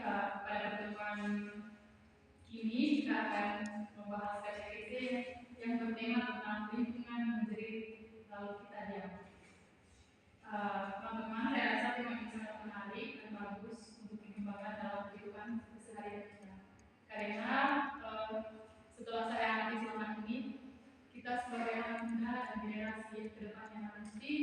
pada pertemuan ini kita akan membahas KCKC yang bertema tentang lingkungan menjadi lalu kita diam. Teman-teman, saya rasa tema ini sangat menarik dan bagus untuk dikembangkan dalam kehidupan keseharian kita. Karena setelah saya amati selama ini, kita sebagai anak muda dan generasi ke depannya nanti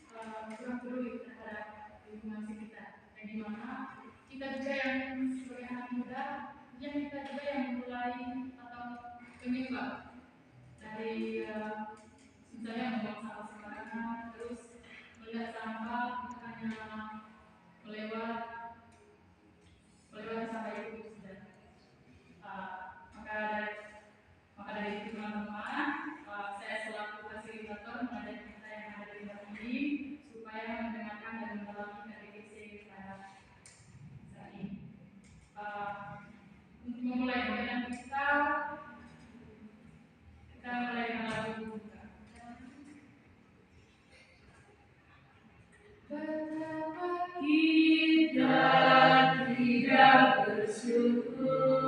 kurang peduli terhadap lingkungan sekitar. Yang dimana kita juga yang sebagai anak muda, kita juga yang mulai atau penyebab dari misalnya membuang sampah sembarangan, terus melihat sampah hanya melewat sampah itu sudah. Maka dari itu teman-teman, saya selaku fasilitator mengajak kita yang ada di tempat ini supaya mendengarkan dan mendalami KTKC pada saat ini. Untuk memulai dengan kita mulai dengan lagu buka. Betapa kita tidak bersyukur.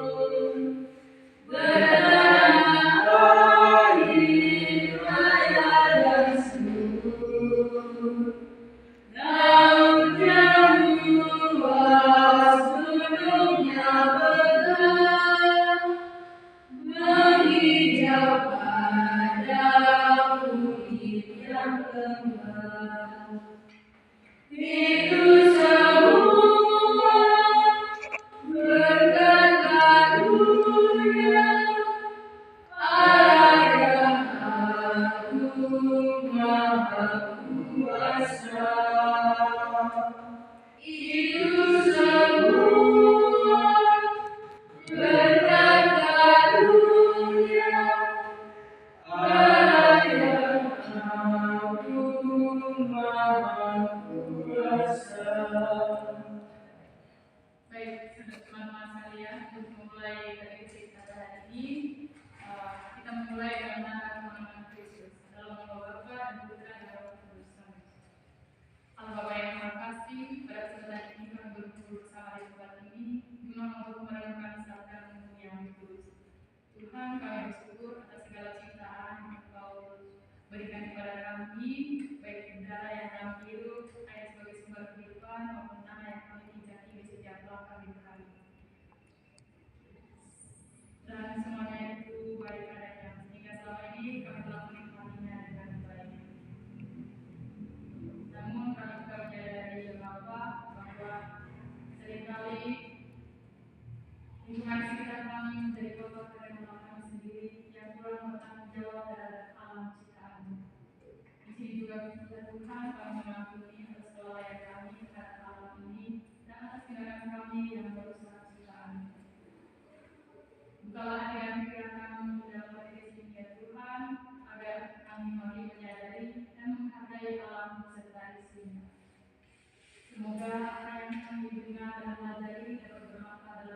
Tuhan, kami bersyukur atas segala ciptaan yang Engkau berikan kepada kami, baik udara yang kami hirup, air sebagai sumber kehidupan, maupun tanah yang kami pijaki di setiap langkah hidup kami. Dan semuanya itu baik adanya, sehingga selama ini kami telah menikmatinya dengan baik. Namun kami juga menyadari bahwa seringkali lingkungan sekitar kami menjadi kotor karena kami sendiri yang kurang bertanggung jawab terhadap alam ciptaan. Di sini juga Tuhan kami mengampuni atas kelalaian kami terhadap alam ini dan atas tindakan kami yang merusak ciptaan. Bukalah hati dan pikiran kami dalam podcast ini ya Tuhan, agar kami mari menyadari dan menghargai alam beserta isinya. Semoga apa yang kami dengar dan pelajari dapat bermanfaat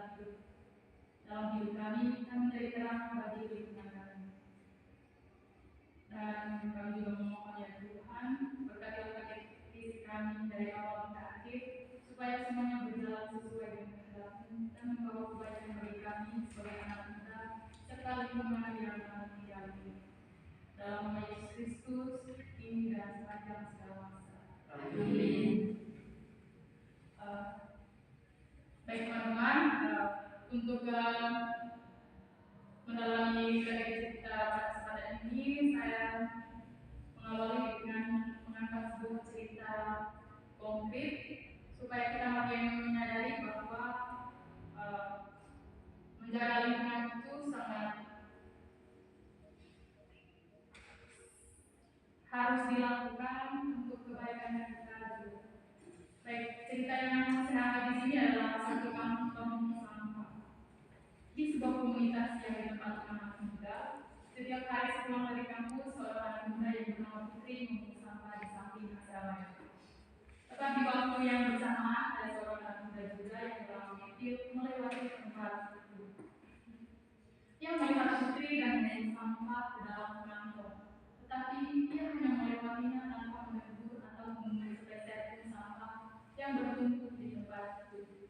dalam hidup kami dan menjadi terang bagi lingkungan kami. Dan kami juga memohon ya Tuhan, berkatilah aktivitas kami dari awal hingga akhir, supaya semuanya berjalan sesuai dengan kehendak-Mu dan membawa kebaikan bagi kami sebagai anak muda serta lingkungan yang kami tinggali. Dalam nama Yesus Kristus, kini dan sepanjang segala masa. Amin. Baik teman-teman, untuk mendalami kategori kita pada kesempatan ini, saya mengawali dengan mengangkat sebuah cerita konkret supaya kita makin menyadari bahwa menjaga lingkungan itu sangat harus dilakukan untuk kebaikan kita juga. Baik, cerita yang saya angkat di sini adalah satu kampung sampah. Di sebuah komunitas yang ditempati anak muda, setiap hari sepulang dari kampus, seorang anak muda yang bernama Putri mengungut sampah di samping asrama. Tetapi waktu yang bersamaan ada seorang anak muda juga yang bernama Matthew melewati tempat itu. Ia melihat Putri dan mengungut sampah ke dalam kantong, tetapi ia hanya melewatinya tanpa menegur atau memungut sepeser pun sampah yang bertumpuk di tempat itu.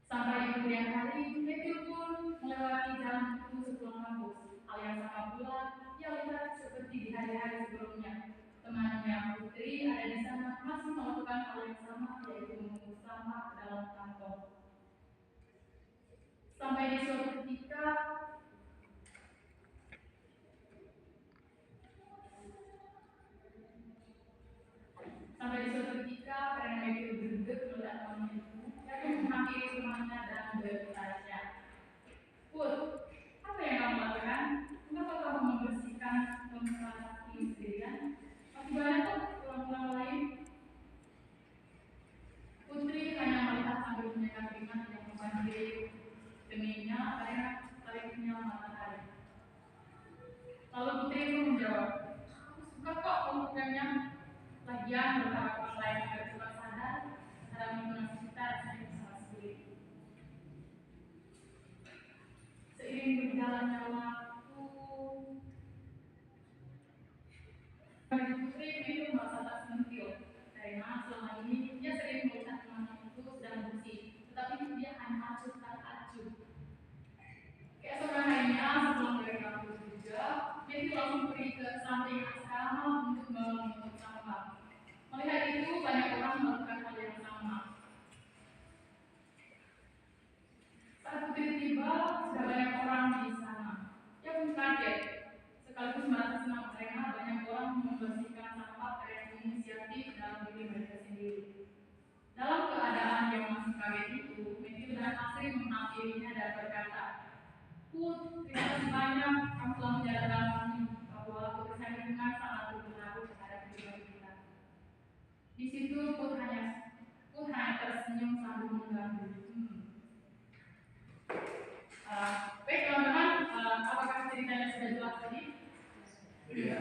Sampai di kemudian hari, Matthew pun melewati jalan itu sepulang kampus. Hal yang sama pula ia lihat seperti di hari-hari sebelumnya. Temannya Putri ada di sana masih melakukan hal yang sama, yaitu mengumpul sampah ke dalam kantong. Sampai di suatu ketika karena Matthew berdebat melihat temannya itu, dia pun menghampiri rumahnya dan bertanya, Put, apa yang kamu lakukan? Kenapa kamu membersihkan tempat ini sendirian? Masih banyak kok pulang-pulang lain. Putri hanya melihat sambil menyekat keringat yang membanjiri keningnya karena teriknya matahari. Lalu Putri pun menjawab, aku suka kok melakukannya. Lagian beberapa orang lain agar cepat sadar dalam lingkungan sekitar saya bisa sendiri. Seiring berjalannya waktu, bagi Putri itu merasa tak sentil karena selama ini dia sering melihat temannya itu sedang bersih, tetapi dia hanya acuh tak acuh. Keesokan harinya setelah dari kampus juga, Matthew langsung pergi ke samping asrama untuk memungut sampah. Melihat itu banyak orang melakukan hal yang sama. Saat Putri tiba, sudah banyak orang di sana. Dia pun kaget, sekaligus merasa senang karena banyak orang membersihkan sampah karena inisiatif dalam diri mereka sendiri. Dalam keadaan yang masih kaget itu, Matthew dan Asri menghampirinya dan berkata, Put, terima kasih banyak kamu telah menjalankan kami bahwa kebersihan lingkungan sangat berpengaruh terhadap kehidupan kita. Di situ Put hanya tersenyum sambil mengganggu. Baik teman-teman, apakah ceritanya sudah jelas tadi? Iya.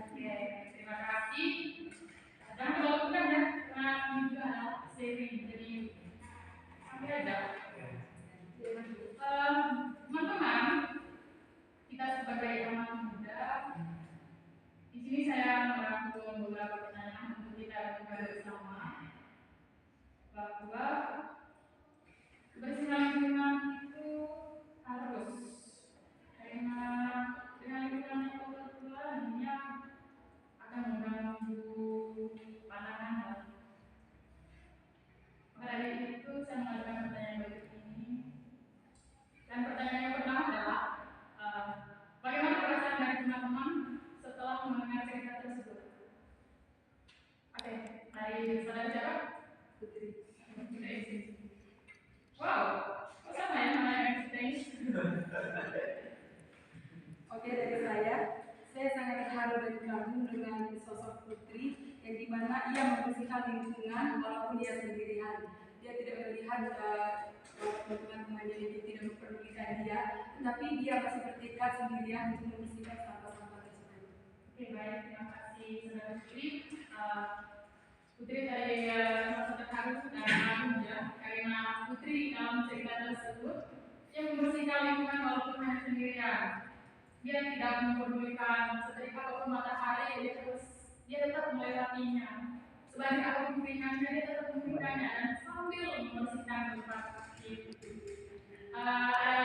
Oke, terima kasih. Jangan terlalu mudah ya, karena ini juga adalah sharing, jadi sampai aja. Teman-teman, kita sebagai anak muda, di sini saya merangkum beberapa pertanyaan untuk kita lakukan bersama bahwa kebersihan lingkungan itu harus, karena dengan lingkungan yang kotor pula nantinya akan mengganggu pandangan. Maka dari itu saya mengajukan pertanyaan berikut ini. Dan pertanyaan yang pertama adalah bagaimana perasaan dari teman-teman setelah mendengar cerita tersebut? Oke, dari saudara siapa? Putri. Wow, kok sama ya namanya exchange? Oke, dari saya sangat terharu dan kagum dengan sosok Putri yang dimana ia membersihkan lingkungan walaupun dia sendirian. Dia tidak melihat teman-temannya ini tidak memperdulikan dia, tetapi dia masih bertekad sendirian untuk membersihkan sampah-sampah tersebut. Oke, baik, terima kasih saudara Putri. Putri tadi merasa terharu dan kagum ya, karena Putri dalam cerita tersebut dia membersihkan lingkungan walaupun hanya sendirian. Dia tidak memperdulikan setrika ataupun matahari, dia tetap melewatinya. Sebanyak apapun keringatnya, dia tetap memberikannya dan sambil membersihkan tempat itu. Ada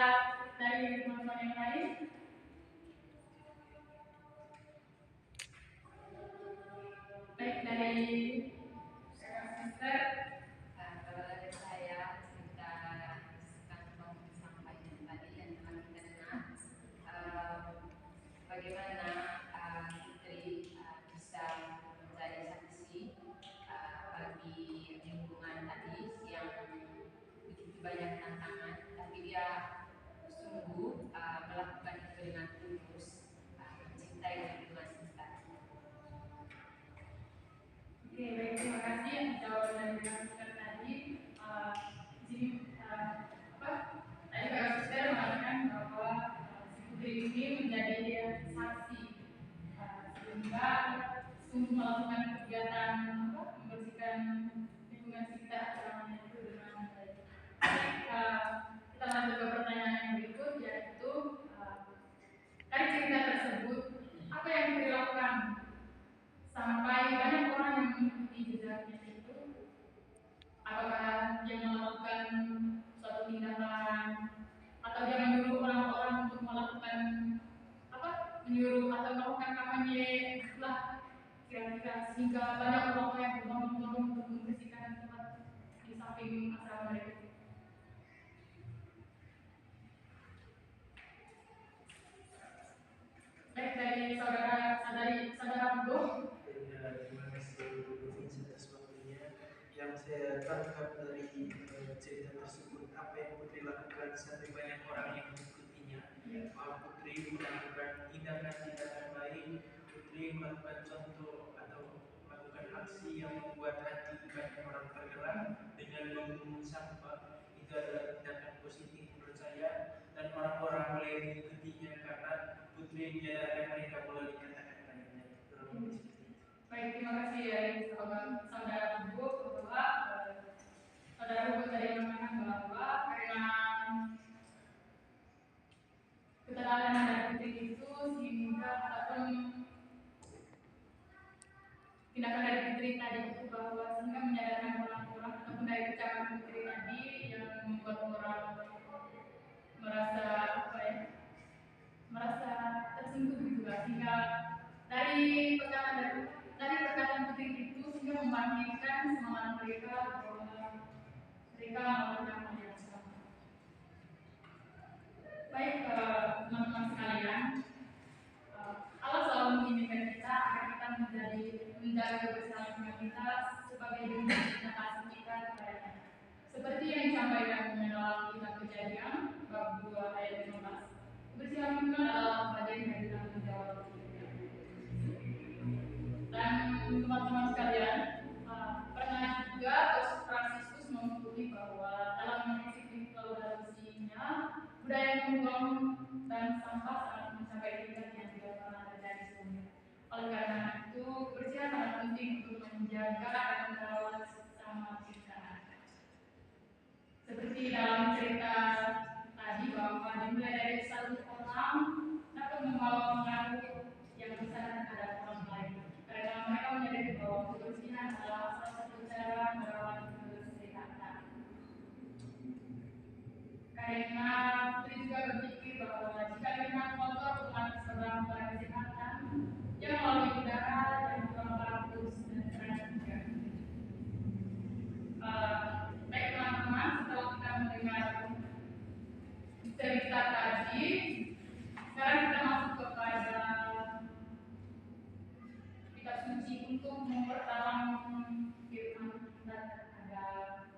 dari teman-teman yang lain? Baik, dari sister. Kalau dari saya cerita tentang sampah yang tadi yang telah kita dengar, bagaimana Putri bisa menjadi saksi bagi lingkungan tadi yang begitu banyak tantangan, tapi dia sungguh melakukan itu dengan tulus, mencintai lingkungan kita. Oke, baik, terima kasih jawaban dari sister tadi. Di sini tadi Kak Sister mengatakan bahwa si Putri ini menjadi saksi sehingga sungguh melakukan kegiatan membersihkan lingkungan sekitar namanya itu dengan baik. Kita lanjut ke pertanyaan yang berikut, yaitu mereka, sehingga banyak orang tua yang berbondong-bondong untuk membersihkan tempat di samping asrama mereka. Baik, dari saudara Bro. Terima kasih Bu Vincent atas waktunya. Yang saya tangkap dari cerita tersebut, apa yang Putri lakukan sampai banyak orang yang mengikutinya. Bahwa Putri melakukan tindakan-tindakan baik, Putri melakukan contoh atau melakukan aksi yang membuat hati banyak orang tergerak dengan memungut sampah. Itu adalah tindakan positif menurut saya, dan orang-orang mulai mengikutinya karena Putri menyadarkan mereka melalui kata-katanya. Kurang lebih seperti itu. Baik, terima kasih dari saudara Hugo bahwa saudara Hugo tadi mengatakan bahwa karena keteladanan dari Putri itu sehingga ataupun tindakan dari Putri tadi itu bahwa sehingga menyadarkan orang-orang ataupun dari ucapan Putri tadi yang membuat orang merasa merasa tersinggung gitu lah, sehingga dari perkataan Putri itu sehingga membangkitkan semangat mereka bahwa mereka melakukan hal yang sama. Baik, teman-teman sekalian, Allah selalu menginginkan kita agar kita menjaga kebersamaan kita sebagai bentuk cinta kasih kita kepadanya. Seperti yang disampaikan dalam kitab Kejadian bab 2 ayat 15. Kebersihan itu adalah bagian dari tanggung jawab kita. Dan teman-teman sekalian, pernah juga Paus Fransiskus mengakui bahwa dalam menghadapi toleransinya, budaya membuang dan sampah sangat mencapai tingkat yang tidak pernah terjadi sebelumnya. Oleh karena itu, kebersihan sangat penting untuk menjaga dan merawat sesama kita. Seperti dalam cerita tadi bahwa dimulai dari satu orang dapat membawa pengaruh yang besar terhadap orang lain. Karena mereka menyadari bahwa kebersihan adalah salah satu cara merawat kesehatan. Karena Putri juga berpikir bahwa jika lingkungan kotor otomatis berdampak pada kesehatan, yang melalui udara dan kurang bagus dan terang juga. Baik teman-teman, setelah kita mendengar cerita tadi, sekarang kita masuk kepada kitab suci untuk memperdalam firman Tuhan terhadap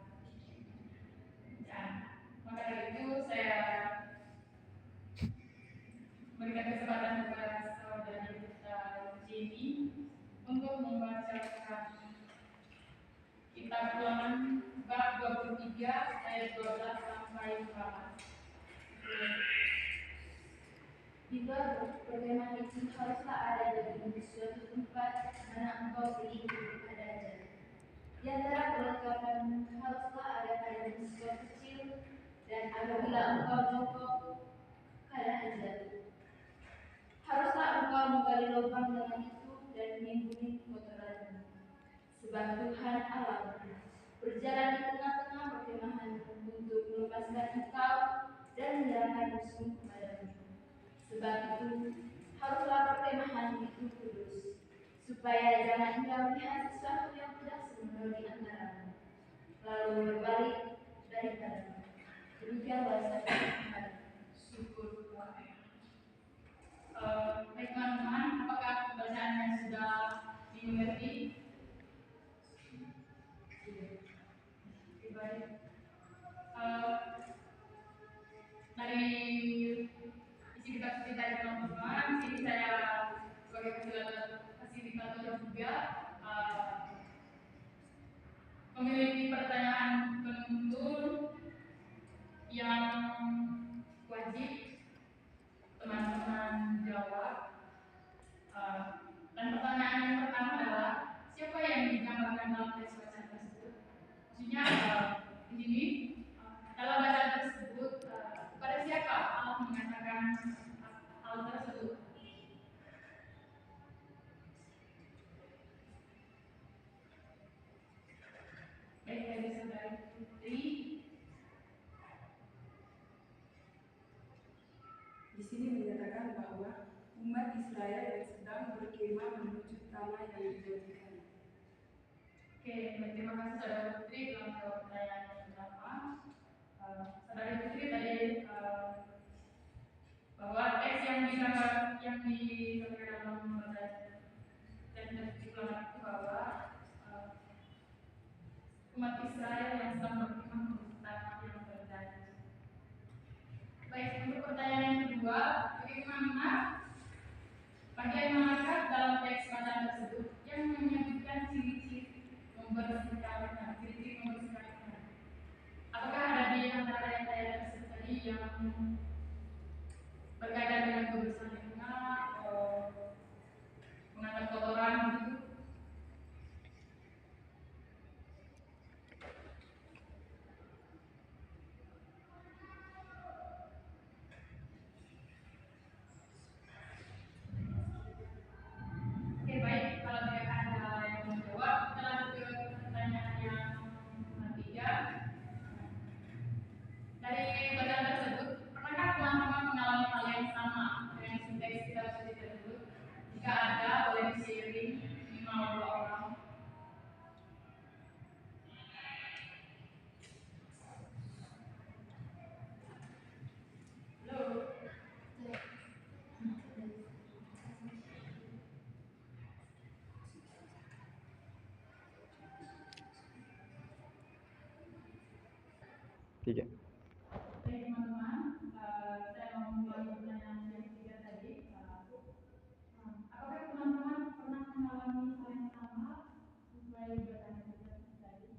bacaan. Maka dari itu saya berikan kesempatan kepada saudara kita Jenny untuk membacakan kitab Ulangan bab 23 ayat 12 sampai 14. Jika bagaimana itu haruslah ada di suatu tempat mana engkau pergi beribadah. Di antara perlengkapan haruslah ada kain sebuah kecil, dan apabila engkau jongkok kanan jatuh. Haruslah engkau menggali lubang dengan itu dan menimbun kotoranmu. Sebab Tuhan Allah berjalan di tengah-tengah perkemahan untuk melepaskan engkau dan menyerahkan musuh kepadamu. Sebab itu, haruslah perkemahan itu kudus, supaya jangan engkau melihat sesuatu yang tidak senonoh di antaramu, lalu berbalik daripadamu. Demikianlah sabda Tuhan. Syukur Tuhan. Baik teman-teman, apakah bacaan yang sudah dimengerti? Baik. Dari isi kitab cerita teman-teman, ini saya sebagai fasilitator juga memiliki pertanyaan penutur yang wajib teman-teman jawab. Dan pertanyaan yang pertama adalah siapa yang digambarkan dalam teks bacaan tersebut? Maksudnya di sini dalam bacaan tersebut kepada siapa Allah mengatakan hal tersebut? Baik, dari saudara Putri. Di sini menyatakan bahwa umat Israel yang sedang berkemah menuju tanah yang dijanjikan. baik, terima kasih Saudara Putri telah menjawab pertanyaan yang pertama. Saudara Putri tadi bahwa teks yang disampaikan dalam membaca teks diklat itu bahwa umat Israel yang sedang berkemah tentang yang terjadi. Baik, untuk pertanyaan yang kedua, bagaimana bagian manakah dalam teks bacaan tersebut yang menyebutkan ciri-ciri membersihkannya, ciri-ciri membersihkannya? Apakah ada di antara ayat-ayat tersebut tadi yang berkaitan dengan kebersihan lingkungan atau mengangkat kotoran gitu? Oke, baik, kalau tidak ada yang menjawab, kita lanjut ke pertanyaan yang ketiga. Dari bacaan tersebut, pernahkah teman-teman mengalami hal yang sama dengan sinteks kita tersebut? Jika ada, boleh di-sharing minimal 2 orang. Halo. Tiga. Baik teman-teman, saya mau memulai pertanyaan yang ketiga tadi. Apakah teman-teman pernah mengalami hal yang sama sesuai bacaan kita tadi?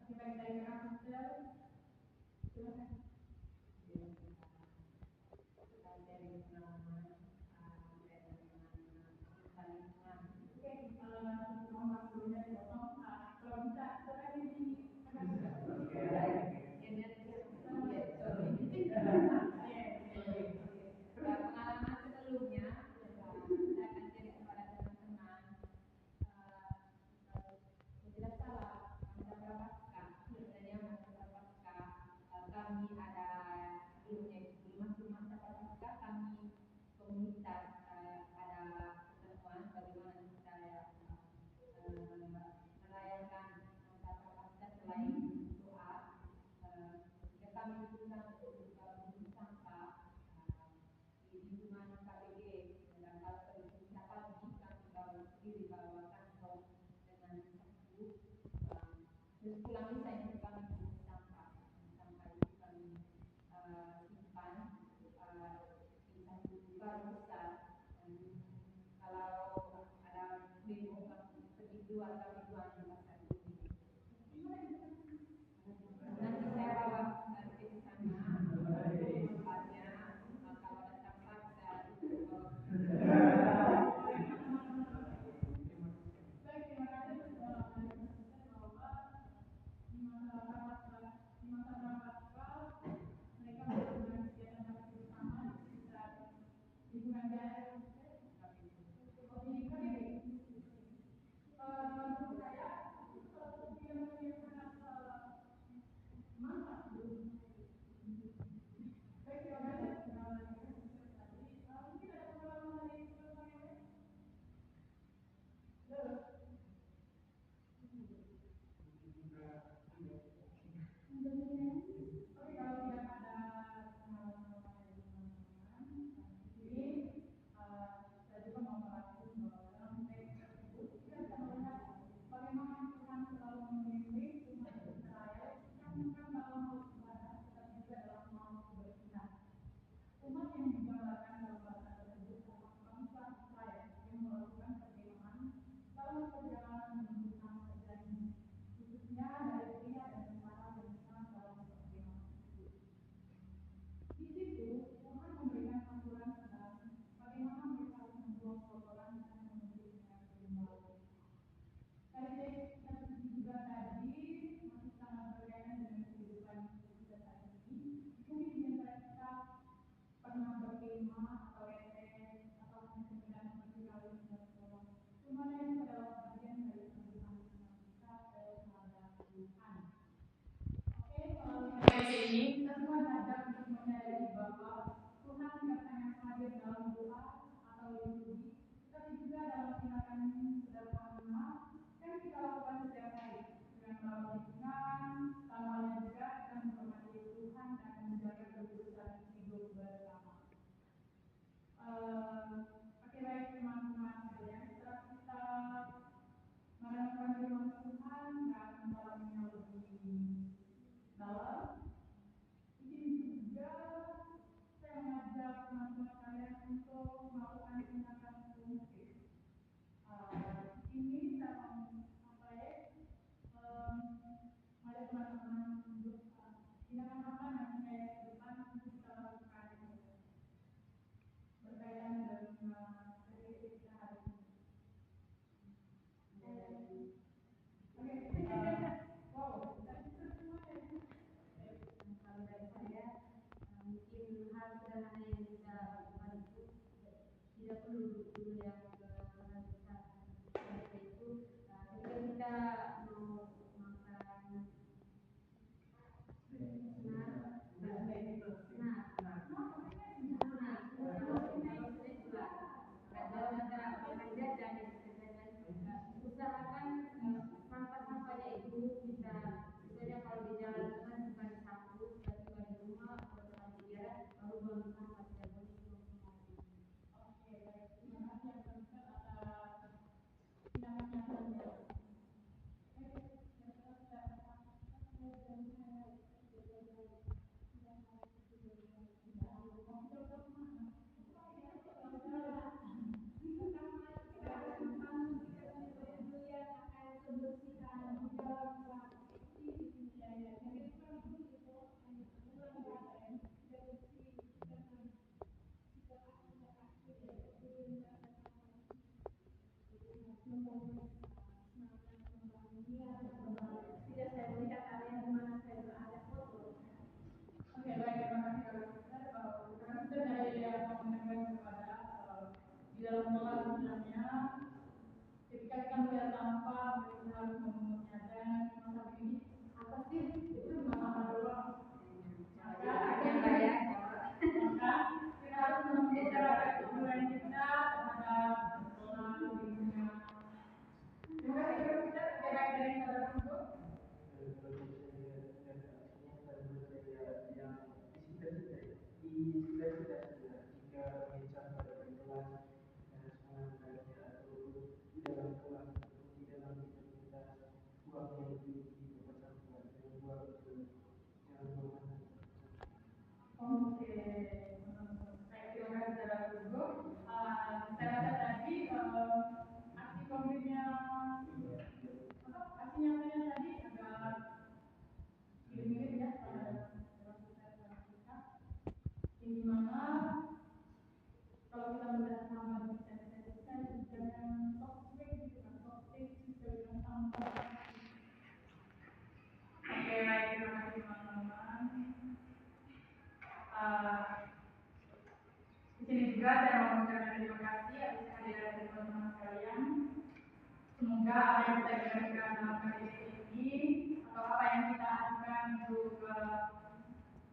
Oke, baik, dari karakter, silakan. Oke, mau waktunya dipotong. Kalau bisa, silakan di Pengalaman sebelumnya, saya akan cerita kepada teman-teman. Tidak salah, masa prapaskah, sebenarnya masa prapaskah kami ada sebelumnya masuk masa prapaskah kami komunitas ada pertemuan bagaimana kita merayakan masa prapaskah selain doa. Jika kami berusaha untuk membuang sampah di lingkungan KBG, dan kalau terjadi pagi kami bawa sendiri bawa kantong dengan sapu. Terus pulang saya itu kami buang sampah itu kami simpan di satu karung besar. Kalau ada demo kami pergi keluar kami buang di pasar ini. Nanti saya bawa ke sana tempatnya, kalau ada sampah saya bawa. Baik, terima kasih atas pengalaman yang bahwa di masa prapaskah mereka melakukan kegiatan bakti bersama di sekitar lingkungan daerah. Menurut saya merawat lingkungan, sama juga kita menghormati Tuhan dan menjaga keberlangsungan hidup bersama. Oke baik teman-teman sekalian, setelah kita merenungkan firman Tuhan dan mendalaminya lebih dalam, ini juga saya mengajak teman-teman sekalian untuk melakukan tindakan konkret. Ini dalam apa ya? Mari teman-teman tindakan apa nanti saya ke depan untuk kita lakukan berkaitan dengan kehidupan kita hari ini. Wow, Kalau dari saya, mungkin hal sederhana yang bisa lakukan itu tidak perlu dulu yang hal besar. Yaitu ketika kita mau makan usahakan sampah-sampahnya itu bisa misalnya kalau di jalan itu kan bukan disapu tapi kalau di rumah atau tempat pikiran baru buang sampah tidak boleh buang semua. oke, baik. Terima kasih yang tersebut atas tindakan yang tersebut. Oke, baik, terima kasih kalau karena kita dari yang mengenai kepada di dalam pola sebenarnya ketika kita melihat sampah kita harus memungutnya dan masa ini apa sih itu cuma sampah doang maka kita harus menemukan kepedulian kita terhadap pola lingkungan. Terima kasih kalau kita terkait dari saudara untuk Oke, baik, terima kasih saudara guru. Saya rasa tadi aksi konkretnya aksi nyatanya tadi agak mirip-mirip ya pada kita. Yang dimana kalau kita melihat sampah bisa dengan toxic gitu kan, toxic juga dengan sampah. Oke, baik, terima kasih teman-teman. Di sini juga saya mau mengucapkan terima kasih atas kehadiran teman-teman sekalian. Semoga apa yang kita dengarkan dalam KDP ini atau apa yang kita ajukan untuk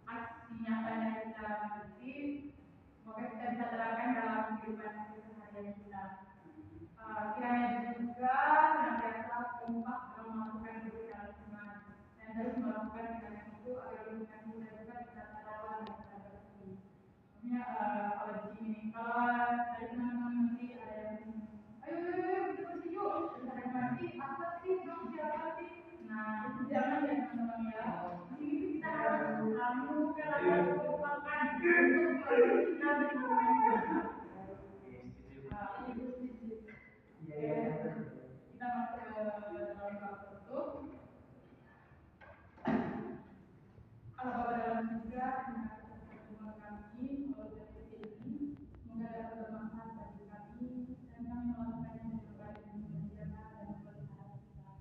aksi nyata yang kita miliki, semoga kita bisa terapkan dalam kehidupan sehari-hari kita. Kiranya juga senantiasa kompak dalam melakukan kebersihan lingkungan dan terus melakukan tindakan itu agar lingkungan kita juga bisa terawat dan bersih. Maksudnya kalau di sini kalau dari teman-teman nanti ada yang ayo kita bersih yuk, misalnya nanti apa sih dong siapa sih? Nah itu jangan ya teman-teman ya. Di sini kita harus menumbuhkan rasa kekompakan untuk membersihkan lingkungan kita. Kita masuk ke dalam bab tutup. Kalau Bapak dalam juga terima kasih atas pertemuan kami kalau dari sini semoga dapat bermanfaat bagi kami dan kami melakukannya dengan baik dan menjaga dan memelihara kita.